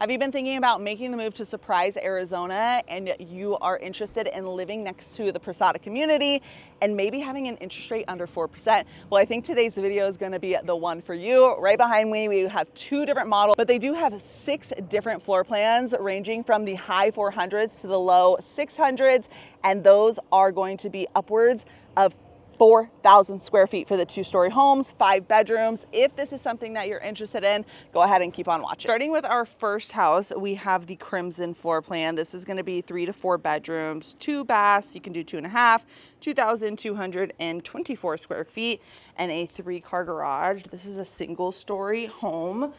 Have you been thinking about making the move to Surprise, Arizona, and you are interested in living next to the Prasada community and maybe having an interest rate under 4%? Well, I think today's video is going to be the one for you. Right behind me, we have two different models, but they do have 6 different floor plans ranging from the high 400s to the low 600s, and those are going to be upwards of 4,000 square feet for the 2-story homes, 5 bedrooms. If this is something that you're interested in, go ahead and keep on watching. Starting with our first house, we have the Crimson floor plan. This is gonna be 3 to 4 bedrooms, 2 baths, you can do 2.5, 2,224 square feet, and a 3-car garage. This is a single-story home.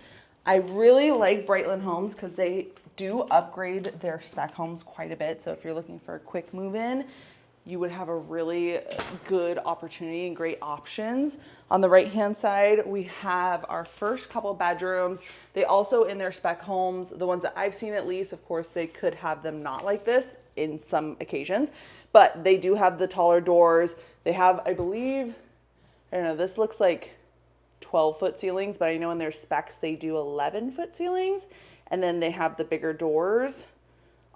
I really like Brightland Homes because they do upgrade their spec homes quite a bit. So if you're looking for a quick move-in, you would have a really good opportunity and great options. On the right-hand side, we have our first couple bedrooms. They also, in their spec homes, the ones that I've seen at least, of course, they could have them not like this in some occasions, but they do have the taller doors. They have, I believe, I don't know, this looks like 12-foot ceilings, but I know in their specs, they do 11-foot ceilings, and then they have the bigger doors.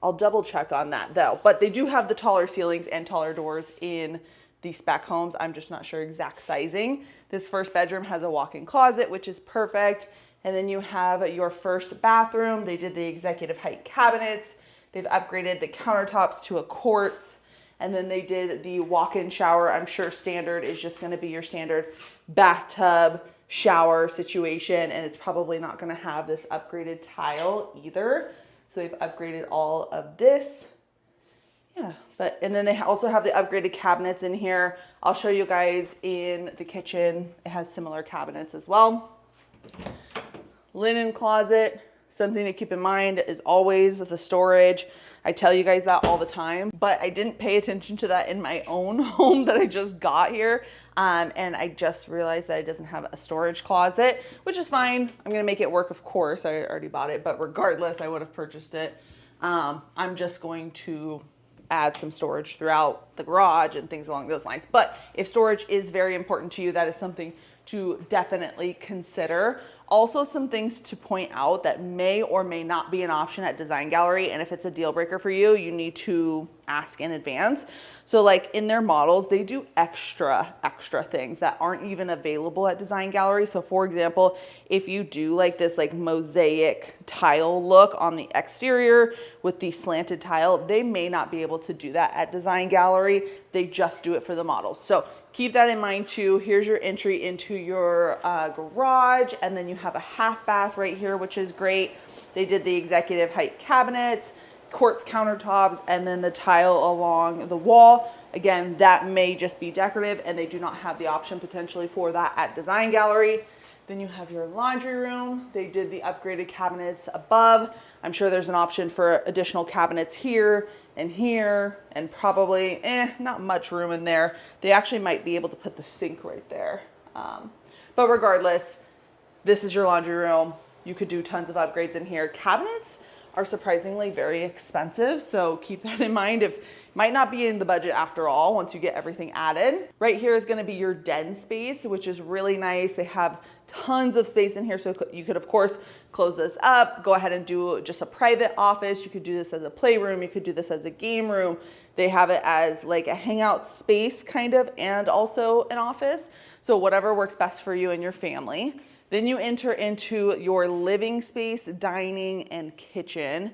I'll double check on that though, but they do have the taller ceilings and taller doors in the spec homes. I'm just not sure exact sizing. This first bedroom has a walk-in closet, which is perfect. And then you have your first bathroom. They did the executive height cabinets. They've upgraded the countertops to a quartz. And then they did the walk-in shower. I'm sure standard is just gonna be your standard bathtub shower situation, and it's probably not gonna have this upgraded tile either. So they've upgraded all of this. Yeah, and then they also have the upgraded cabinets in here. I'll show you guys in the kitchen. It has similar cabinets as well. Linen closet, something to keep in mind is always the storage. I tell you guys that all the time, but I didn't pay attention to that in my own home that I just got here. And I just realized that it doesn't have a storage closet, which is fine. I'm gonna make it work, of course. I already bought it, but regardless, I would have purchased it. I'm just going to add some storage throughout the garage and things along those lines. But if storage is very important to you, that is something to definitely consider. Also, some things to point out that may or may not be an option at Design Gallery, and if it's a deal breaker for you, you need to ask in advance. So like in their models, they do extra things that aren't even available at Design Gallery. So for example, if you do like this like mosaic tile look on the exterior with the slanted tile, they may not be able to do that at Design Gallery. They just do it for the models. So keep that in mind too. Here's your entry into your garage, and then you have a half bath right here, which is great. They did the executive height cabinets, quartz countertops, and then the tile along the wall. Again, that may just be decorative, and they do not have the option potentially for that at Design Gallery. Then you have your laundry room. They did the upgraded cabinets above. I'm sure there's an option for additional cabinets here, and probably not much room in there. They actually might be able to put the sink right there. But regardless, this is your laundry room. You could do tons of upgrades in here. Cabinets are surprisingly very expensive, so keep that in mind. It might not be in the budget after all once you get everything added. Right here is gonna be your den space, which is really nice. They have tons of space in here, so you could of course close this up, go ahead and do just a private office. You could do this as a playroom, you could do this as a game room. They have it as like a hangout space kind of, and also an office. So whatever works best for you and your family. Then you enter into your living space, dining, and kitchen.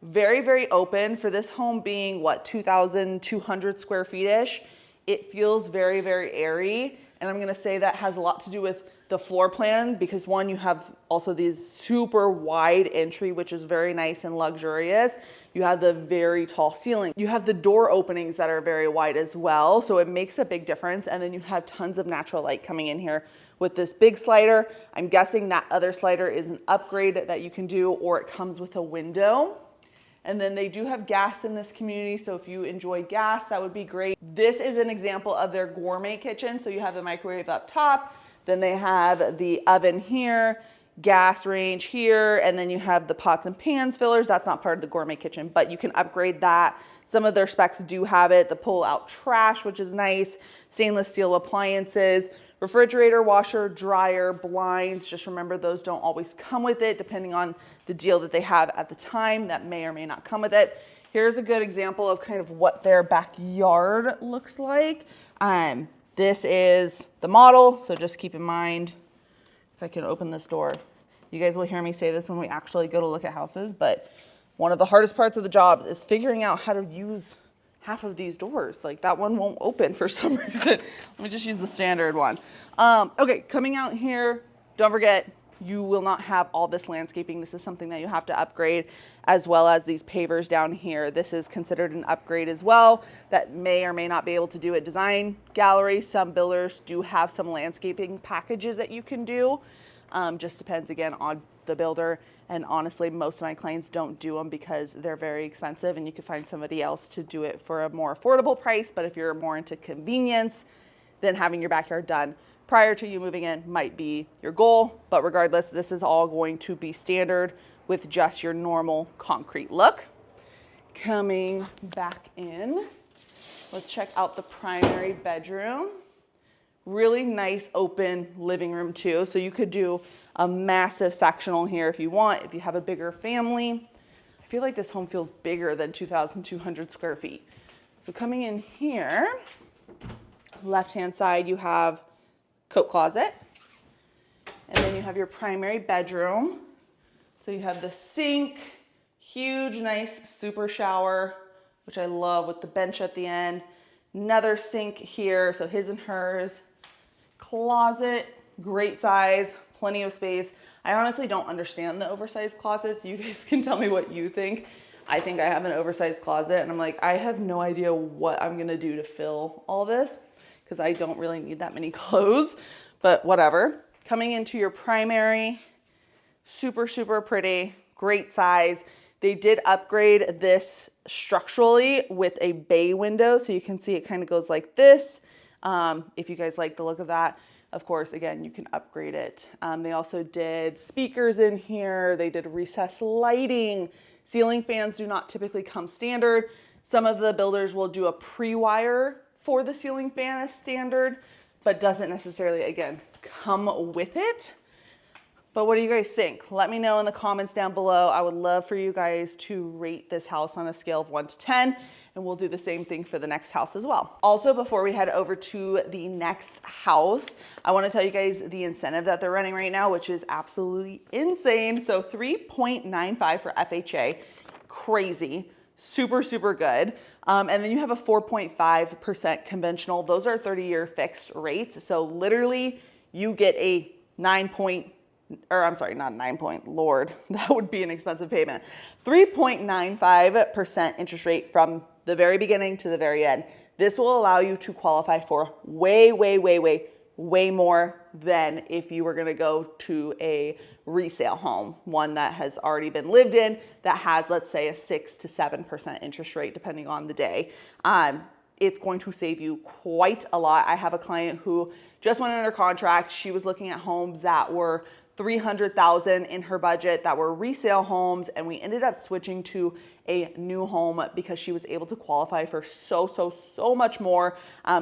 Very, very open for this home being, what, 2,200 square feet-ish. It feels very, very airy. And I'm gonna say that has a lot to do with the floor plan, because one, you have also these super wide entry, which is very nice and luxurious. You have the very tall ceiling. You have the door openings that are very wide as well. So it makes a big difference. And then you have tons of natural light coming in here with this big slider. I'm guessing that other slider is an upgrade that you can do, or it comes with a window. And then they do have gas in this community, so if you enjoy gas, that would be great. This is an example of their gourmet kitchen. So you have the microwave up top, then they have the oven here. gas range here, and then you have the pots and pans fillers. That's not part of the gourmet kitchen, but you can upgrade that. Some of their specs do have it. The pull-out trash, which is nice, stainless steel appliances, refrigerator, washer, dryer, blinds. Just remember those don't always come with it, depending on the deal that they have at the time. That may or may not come with it. Here's a good example of kind of what their backyard looks like. This is the model, so just keep in mind, if I can open this door, you guys will hear me say this when we actually go to look at houses, but one of the hardest parts of the job is figuring out how to use half of these doors. Like that one won't open for some reason. Let me just use the standard one. Okay, coming out here, don't forget, you will not have all this landscaping. This is something that you have to upgrade, as well as these pavers down here. This is considered an upgrade as well that may or may not be able to do at design gallery. Some builders do have some landscaping packages that you can do. Just depends again on the builder. And honestly, most of my clients don't do them because they're very expensive and you could find somebody else to do it for a more affordable price. But if you're more into convenience, then having your backyard done prior to you moving in might be your goal. But regardless, this is all going to be standard with just your normal concrete look. Coming back in, let's check out the primary bedroom. Really nice open living room too. So you could do a massive sectional here if you want, if you have a bigger family. I feel like this home feels bigger than 2,200 square feet. So coming in here, left-hand side, you have coat closet, and then you have your primary bedroom. So you have the sink, huge, nice, super shower, which I love with the bench at the end. Another sink here, so his and hers. Closet, great size, plenty of space. I honestly don't understand the oversized closets. You guys can tell me what you think. I think I have an oversized closet and I'm like, I have no idea what I'm gonna do to fill all this because I don't really need that many clothes, but whatever. Coming into your primary, super, super pretty, great size. They did upgrade this structurally with a bay window, so you can see it kind of goes like this. If you guys like the look of that, of course, again, you can upgrade it. They also did speakers in here. They did recessed lighting. Ceiling fans do not typically come standard. Some of the builders will do a pre-wire for the ceiling fan as standard, but doesn't necessarily, again, come with it. But what do you guys think? Let me know in the comments down below. I would love for you guys to rate this house on a scale of 1 to 10, and we'll do the same thing for the next house as well. Also, before we head over to the next house, I want to tell you guys the incentive that they're running right now, which is absolutely insane. So 3.95 for FHA, crazy, super, super good. And then you have a 4.5% conventional. Those are 30-year fixed rates. So literally you get a 9.9, or I'm sorry, not 9 point, Lord, that would be an expensive payment. 3.95% interest rate from the very beginning to the very end. This will allow you to qualify for way, way, way, way, way more than if you were gonna go to a resale home, one that has already been lived in, that has, let's say, a 6 to 7% interest rate, depending on the day. It's going to save you quite a lot. I have a client who just went under contract. She was looking at homes that were $300,000 in her budget that were resale homes, and we ended up switching to a new home because she was able to qualify for so much more.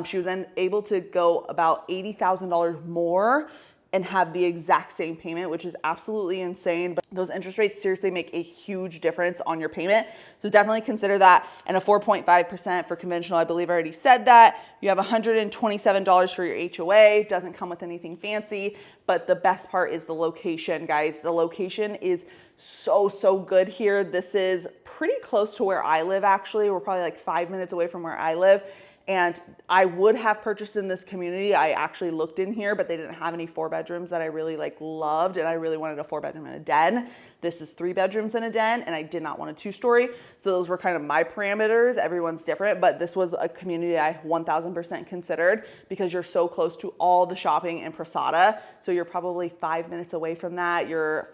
She was then able to go about $80,000 more and have the exact same payment, which is absolutely insane. But those interest rates seriously make a huge difference on your payment. So definitely consider that. And a 4.5% for conventional, I believe I already said that. You have $127 for your HOA. Doesn't come with anything fancy, but the best part is the location, guys. The location is so good here. This is pretty close to where I live, actually. We're probably like 5 minutes away from where I live. And I would have purchased in this community. I actually looked in here, but they didn't have any 4 bedrooms that I really loved. And I really wanted a 4-bedroom and a den. This is 3 bedrooms and a den, and I did not want a 2-story. So those were kind of my parameters. Everyone's different, but this was a community I 1000% considered because you're so close to all the shopping in Prasada. So you're probably 5 minutes away from that. You're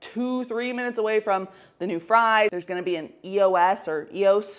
2-3 minutes away from the new Fry. There's going to be an EOS,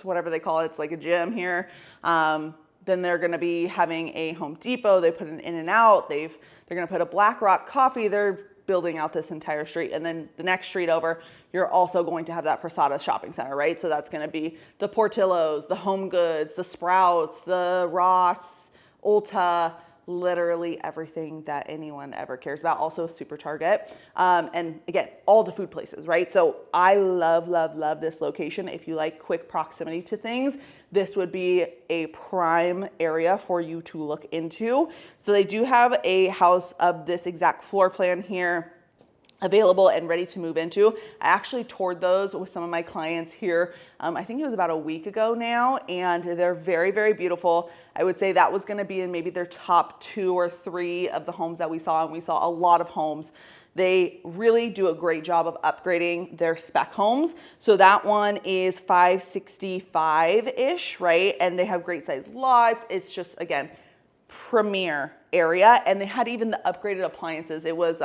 whatever they call it. It's like a gym here. Then they're going to be having a Home Depot. They put an In-N-Out. They're going to put a Black Rock Coffee. They're building out this entire street. And then the next street over, you're also going to have that Prasada shopping center, right? So that's going to be the Portillo's, the Home Goods, the Sprouts, the Ross, Ulta, literally everything that anyone ever cares about. Also Super Target. And again, all the food places, right? So I love, love, love this location. If you like quick proximity to things, this would be a prime area for you to look into. So they do have a house of this exact floor plan here available and ready to move into. I actually toured those with some of my clients here. I think it was about a week ago now, and they're very, very beautiful. I would say that was gonna be in maybe their top 2 or 3 of the homes that we saw, and we saw a lot of homes. They really do a great job of upgrading their spec homes. So that one is 565-ish, right? And they have great size lots. It's just, again, premier area. And they had even the upgraded appliances. It was,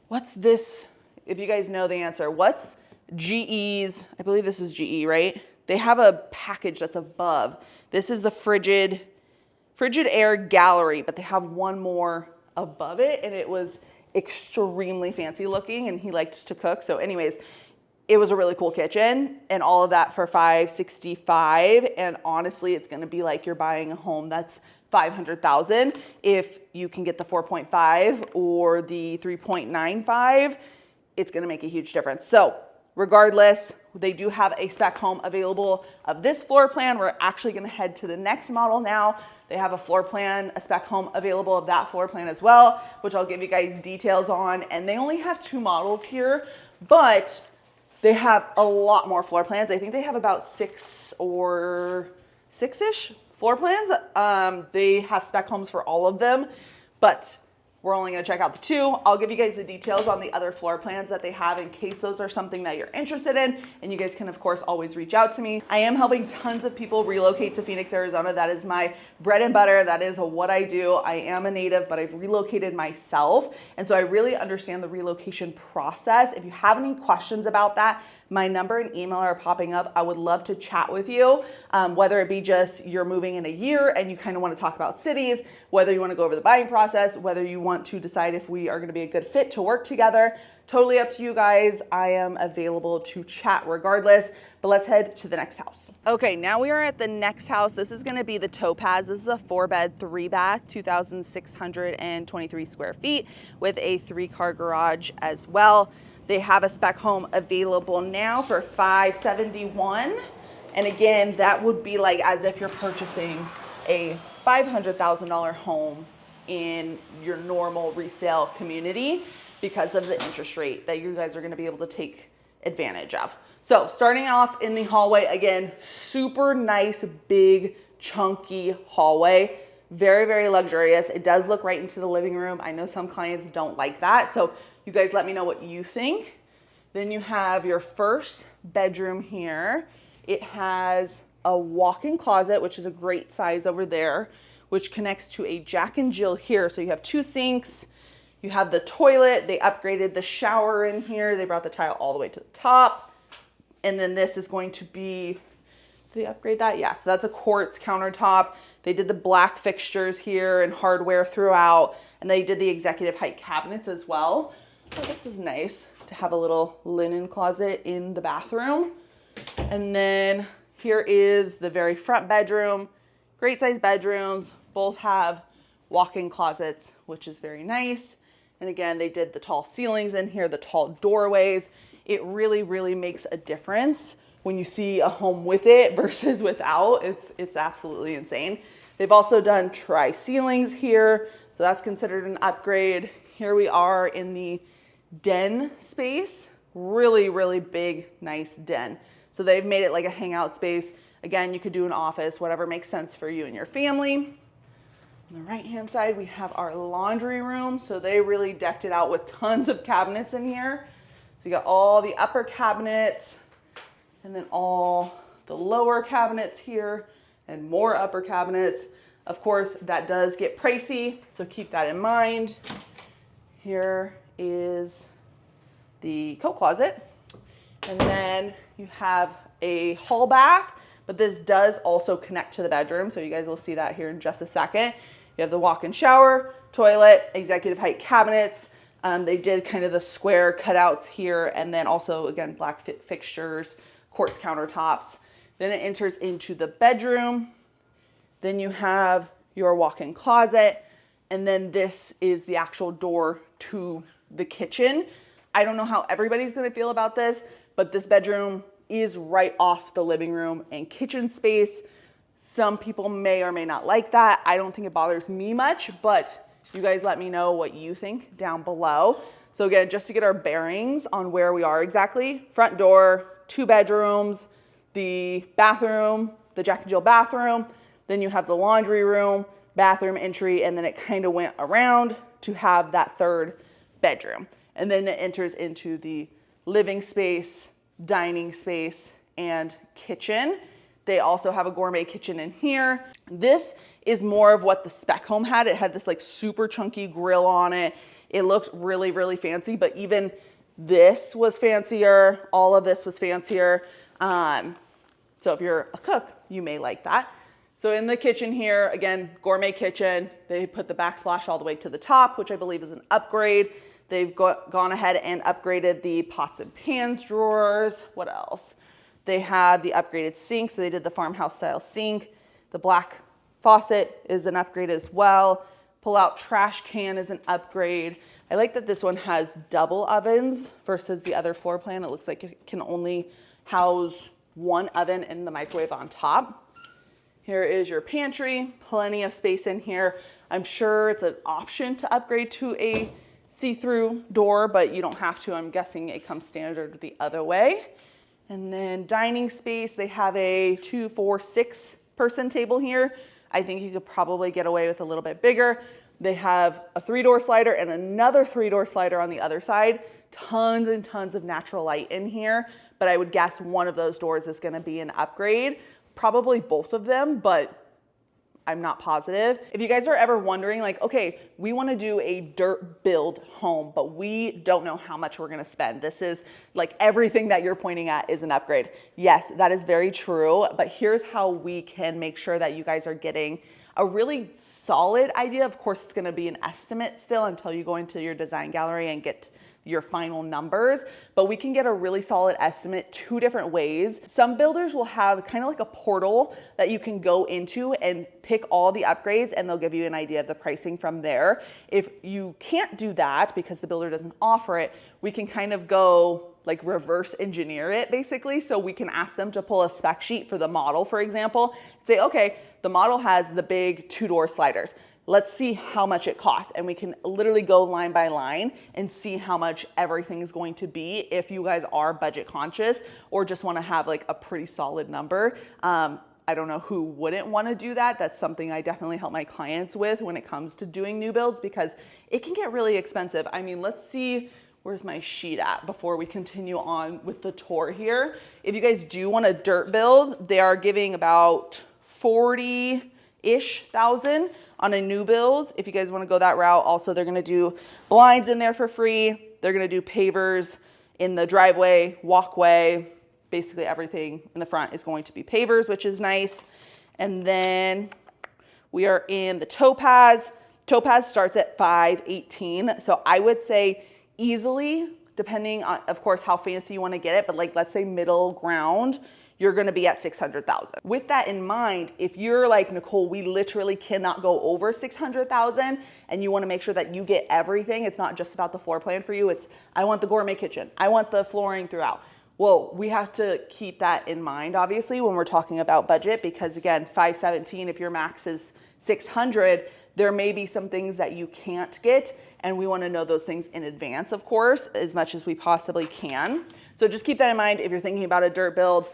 what's this? If you guys know the answer, what's GE's, I believe this is GE, right? They have a package that's above. This is the frigid air gallery, but they have one more above it, and it was extremely fancy looking, and he liked to cook. So anyways, it was a really cool kitchen, and all of that for $565. And honestly, it's gonna be like you're buying a home that's $500,000 if you can get the 4.5 or the 3.95. It's gonna make a huge difference. So regardless, they do have a spec home available of this floor plan. We're actually gonna head to the next model now. They have a floor plan, a spec home available of that floor plan as well, which I'll give you guys details on. And they only have 2 models here, but they have a lot more floor plans. I think they have about 6 or 6-ish floor plans. They have spec homes for all of them, but we're only gonna check out the 2. I'll give you guys the details on the other floor plans that they have in case those are something that you're interested in. And you guys can, of course, always reach out to me. I am helping tons of people relocate to Phoenix, Arizona. That is my bread and butter. That is what I do. I am a native, but I've relocated myself. And so I really understand the relocation process. If you have any questions about that, my number and email are popping up. I would love to chat with you, whether it be just you're moving in a year and you kind of want to talk about cities, whether you want to go over the buying process, whether you want to decide if we are going to be a good fit to work together. Totally up to you guys. I am available to chat regardless, but let's head to the next house. Okay, now we are at the next house. This is going to be the Topaz. This is a 4-bed, 3-bath, 2,623 square feet with a 3-car garage as well. They have a spec home available now for $571. And again, that would be like as if you're purchasing a $500,000 home in your normal resale community because of the interest rate that you guys are going to be able to take advantage of. So starting off in the hallway, again, super nice, big, chunky hallway. Very, very luxurious. It does look right into the living room. I know some clients don't like that. So you guys let me know what you think. Then you have your first bedroom here. It has a walk-in closet, which is a great size over there, which connects to a Jack and Jill here. So you have 2 sinks. You have the toilet. They upgraded the shower in here. They brought the tile all the way to the top. And then this is going to be, did they upgrade that? Yeah, so that's a quartz countertop. They did the black fixtures here and hardware throughout. And they did the executive height cabinets as well. Oh, this is nice to have a little linen closet in the bathroom. And then here is the very front bedroom. Great size bedrooms. Both have walk-in closets, which is very nice. And again, they did the tall ceilings in here, the tall doorways. It really, really makes a difference when you see a home with it versus without. It's absolutely insane. They've also done tri-ceilings here, so that's considered an upgrade. Here we are in the den space. Really, really big, nice den. So they've made it like a hangout space. Again, you could do an office, whatever makes sense for you and your family. On the right-hand side, we have our laundry room. So they really decked it out with tons of cabinets in here. So you got all the upper cabinets and then all the lower cabinets here and more upper cabinets. Of course, that does get pricey, so keep that in mind. Here is the coat closet. And then you have a hall bath, but this does also connect to the bedroom. So you guys will see that here in just a second. You have the walk-in shower, toilet, executive height cabinets. They did kind of the square cutouts here, and then also, again, black fixtures, quartz countertops. Then it enters into the bedroom. Then you have your walk-in closet, and then this is the actual door to the kitchen. I don't know how everybody's gonna feel about this, but this bedroom is right off the living room and kitchen space. Some people may or may not like that. I don't think it bothers me much, but you guys let me know what you think down below. So again, just to get our bearings on where we are exactly, front door, 2 bedrooms, the bathroom, the Jack and Jill bathroom, then you have the laundry room, bathroom entry, and then it kind of went around to have that 3rd bedroom. And then it enters into the living space, dining space, and kitchen. They also have a gourmet kitchen in here. This is more of what the spec home had. It had this like super chunky grill on it. It looked really, really fancy, but even this was fancier. All of this was fancier. So if you're a cook, you may like that. So in the kitchen here, again, gourmet kitchen. They put the backsplash all the way to the top, which I believe is an upgrade. They've gone ahead and upgraded the pots and pans drawers. What else? They had the upgraded sink, so they did the farmhouse style sink. The black faucet is an upgrade as well. Pull-out trash can is an upgrade. I like that this one has double ovens versus the other floor plan. It looks like it can only house 1 oven and the microwave on top. Here is your pantry, plenty of space in here. I'm sure it's an option to upgrade to a see-through door, but you don't have to. I'm guessing it comes standard the other way. And then dining space, they have a 2, 4, 6 person table here. I think you could probably get away with a little bit bigger. They have a 3-door slider and another 3-door slider on the other side. Tons and tons of natural light in here, but I would guess one of those doors is gonna be an upgrade. Probably both of them, but I'm not positive. If you guys are ever wondering, like, okay, we wanna do a dirt build home, but we don't know how much we're gonna spend. This is like everything that you're pointing at is an upgrade. Yes, that is very true, but here's how we can make sure that you guys are getting a really solid idea. Of course, it's gonna be an estimate still until you go into your design gallery and get your final numbers, but we can get a really solid estimate 2 different ways. Some builders will have kind of like a portal that you can go into and pick all the upgrades, and they'll give you an idea of the pricing from there. If you can't do that because the builder doesn't offer it, we can kind of go like reverse engineer it basically. So we can ask them to pull a spec sheet for the model, for example, say, okay, the model has the big 2-door sliders. Let's see how much it costs. And we can literally go line by line and see how much everything is going to be if you guys are budget conscious or just wanna have like a pretty solid number. I don't know who wouldn't wanna do that. That's something I definitely help my clients with when it comes to doing new builds because it can get really expensive. I mean, let's see, where's my sheet at before we continue on with the tour here. If you guys do want a dirt build, they are giving about 40-ish thousand on a new build. If you guys want to go that route, also they're going to do blinds in there for free. They're going to do pavers in the driveway, walkway, basically everything in the front is going to be pavers, which is nice. And then we are in the Topaz. Topaz starts at $518. So I would say easily, depending on, of course, how fancy you want to get it, but like, let's say middle ground, you're going to be at 600,000. With that in mind, if you're like, Nicole, we literally cannot go over 600,000 and you want to make sure that you get everything. It's not just about the floor plan for you. It's, I want the gourmet kitchen. I want the flooring throughout. Well, we have to keep that in mind, obviously, when we're talking about budget, because again, 517, if your max is 600, there may be some things that you can't get. And we want to know those things in advance, of course, as much as we possibly can. So just keep that in mind if you're thinking about a dirt build.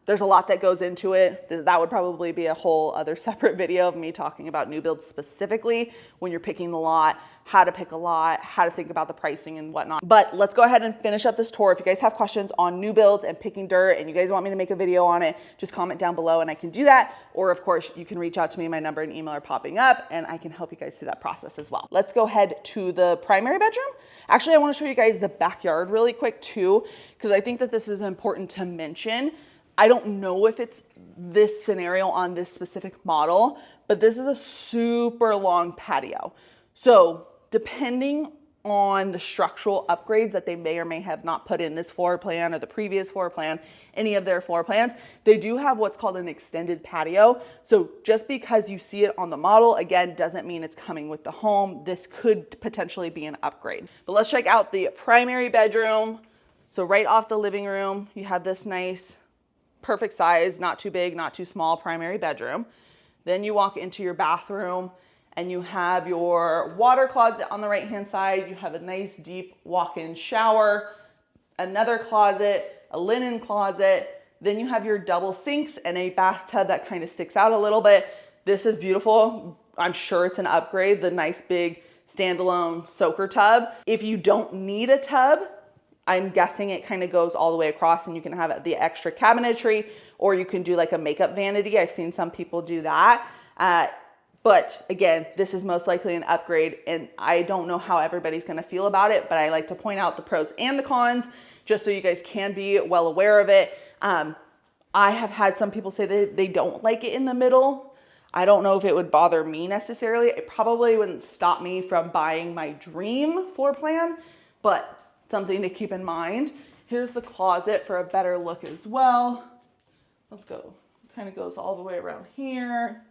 There's a lot that goes into it. That would probably be a whole other separate video of me talking about new builds specifically when you're picking the lot, how to pick a lot, how to think about the pricing and whatnot. But let's go ahead and finish up this tour. If you guys have questions on new builds and picking dirt and you guys want me to make a video on it, just comment down below and I can do that. Or of course, you can reach out to me. My number and email are popping up and I can help you guys through that process as well. Let's go ahead to the primary bedroom. Actually, I want to show you guys the backyard really quick too, because I think that this is important to mention. I don't know if it's this scenario on this specific model, but this is a super long patio. So depending on the structural upgrades that they may or may have not put in this floor plan or the previous floor plan, any of their floor plans. They do have what's called an extended patio. So just because you see it on the model, again, doesn't mean it's coming with the home. This could potentially be an upgrade. But let's check out the primary bedroom. So right off the living room, you have this nice, perfect size, not too big, not too small primary bedroom. Then you walk into your bathroom and you have your water closet on the right-hand side. You have a nice deep walk-in shower, another closet, a linen closet. Then you have your double sinks and a bathtub that kind of sticks out a little bit. This is beautiful. I'm sure it's an upgrade, the nice big standalone soaker tub. If you don't need a tub, I'm guessing it kind of goes all the way across and you can have the extra cabinetry, or you can do like a makeup vanity. I've seen some people do that. But again, this is most likely an upgrade, and I don't know how everybody's gonna feel about it, but I like to point out the pros and the cons just so you guys can be well aware of it. I have had some people say that they don't like it in the middle. I don't know if it would bother me necessarily. It probably wouldn't stop me from buying my dream floor plan, but something to keep in mind. Here's the closet for a better look as well. Let's go. Kind of goes all the way around here.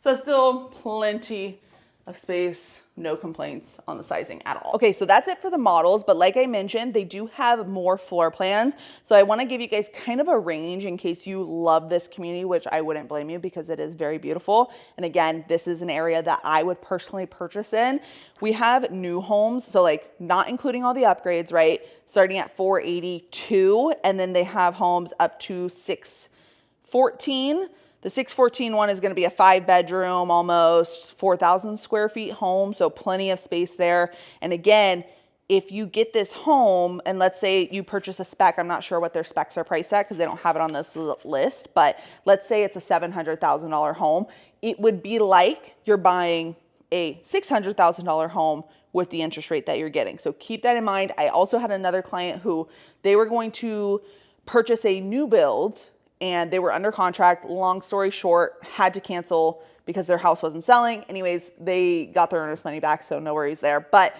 So still plenty of space, no complaints on the sizing at all. Okay, so that's it for the models, but like I mentioned, they do have more floor plans. So I wanna give you guys kind of a range in case you love this community, which I wouldn't blame you because it is very beautiful. And again, this is an area that I would personally purchase in. We have new homes, so like not including all the upgrades, right? Starting at 482, and then they have homes up to 614. The 614 one is going to be a 5-bedroom, almost 4,000 square feet home, so plenty of space there. And again, if you get this home, and let's say you purchase a spec, I'm not sure what their specs are priced at because they don't have it on this list, but let's say it's a $700,000 home. It would be like you're buying a $600,000 home with the interest rate that you're getting. So keep that in mind. I also had another client who they were going to purchase a new build, and they were under contract. Long story short, had to cancel because their house wasn't selling. Anyways, they got their earnest money back, so no worries there. But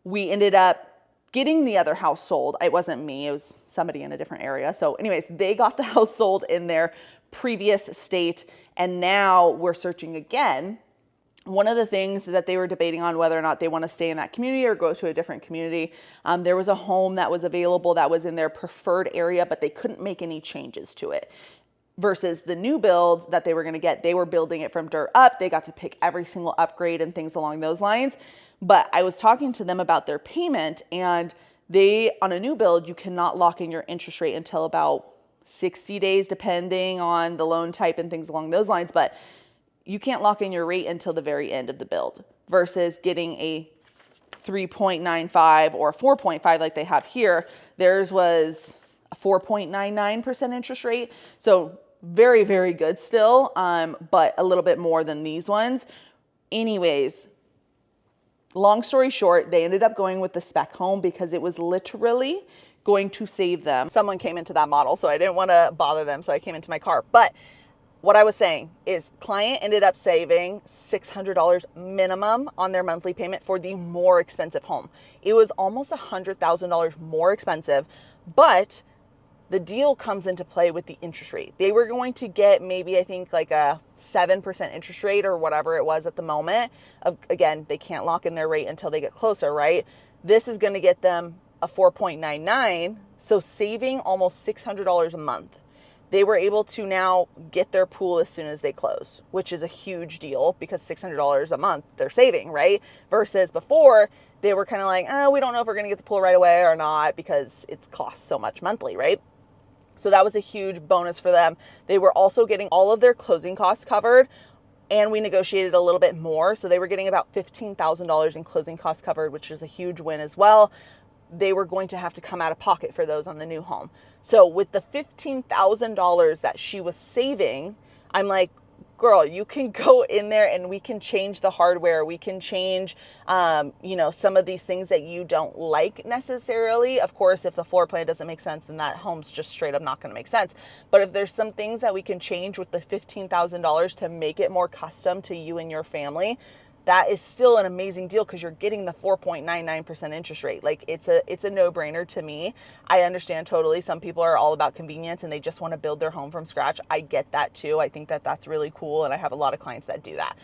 we ended up getting the other house sold. It wasn't me, it was somebody in a different area. So anyways, they got the house sold in their previous state, and now we're searching again. One of the things that they were debating on whether or not they want to stay in that community or go to a different community. There was a home that was available that was in their preferred area, but they couldn't make any changes to it. Versus the new build that they were going to get, they were building it from dirt up. They got to pick every single upgrade and things along those lines. But I was talking to them about their payment, and they, on a new build, you cannot lock in your interest rate until about 60 days, depending on the loan type and things along those lines. But you can't lock in your rate until the very end of the build versus getting a 3.95 or 4.5 like they have here. Theirs was a 4.99% interest rate. So very, very good still, but a little bit more than these ones. Anyways, long story short, they ended up going with the spec home because it was literally going to save them. Someone came into that model, so I didn't want to bother them, so I came into my car. But what I was saying is client ended up saving $600 minimum on their monthly payment for the more expensive home. It was almost $100,000 more expensive, but the deal comes into play with the interest rate. They were going to get maybe, I think, like a 7% interest rate or whatever it was at the moment. Again, they can't lock in their rate until they get closer, right? This is going to get them a 4.99, so saving almost $600 a month. They were able to now get their pool as soon as they close, which is a huge deal because $600 a month they're saving, right? Versus before, they were kind of like, we don't know if we're going to get the pool right away or not because it costs so much monthly, right? So that was a huge bonus for them. They were also getting all of their closing costs covered, and we negotiated a little bit more. So they were getting about $15,000 in closing costs covered, which is a huge win as well. They were going to have to come out of pocket for those on the new home. So with the $15,000 that she was saving, I'm like, girl, you can go in there and we can change the hardware. We can change, some of these things that you don't like necessarily. Of course, if the floor plan doesn't make sense, then that home's just straight up not going to make sense. But if there's some things that we can change with the $15,000 to make it more custom to you and your family, that is still an amazing deal because you're getting the 4.99% interest rate. Like it's a no-brainer to me. I understand totally. Some people are all about convenience and they just want to build their home from scratch. I get that too. I think that that's really cool, and I have a lot of clients that do that.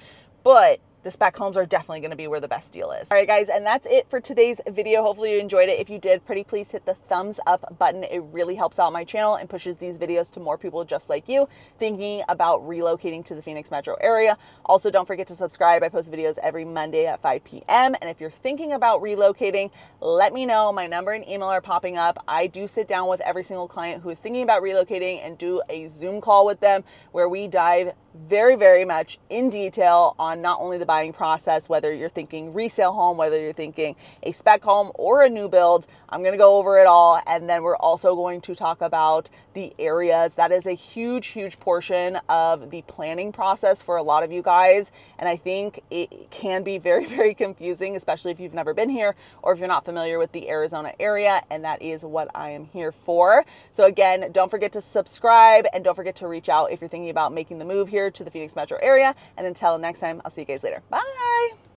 But the spec homes are definitely going to be where the best deal is. All right, guys, and that's it for today's video. Hopefully you enjoyed it. If you did, pretty please hit the thumbs up button. It really helps out my channel and pushes these videos to more people just like you thinking about relocating to the Phoenix metro area. Also, don't forget to subscribe. I post videos every Monday at 5 p.m. And if you're thinking about relocating, let me know. My number and email are popping up. I do sit down with every single client who is thinking about relocating and do a Zoom call with them where we dive very, very much in detail on not only the buying process, whether you're thinking resale home, whether you're thinking a spec home or a new build. I'm going to go over it all. And then we're also going to talk about the areas. That is a huge, huge portion of the planning process for a lot of you guys. And I think it can be very, very confusing, especially if you've never been here or if you're not familiar with the Arizona area. And that is what I am here for. So again, don't forget to subscribe and don't forget to reach out if you're thinking about making the move here to the Phoenix metro area. And until next time, I'll see you guys later. Bye.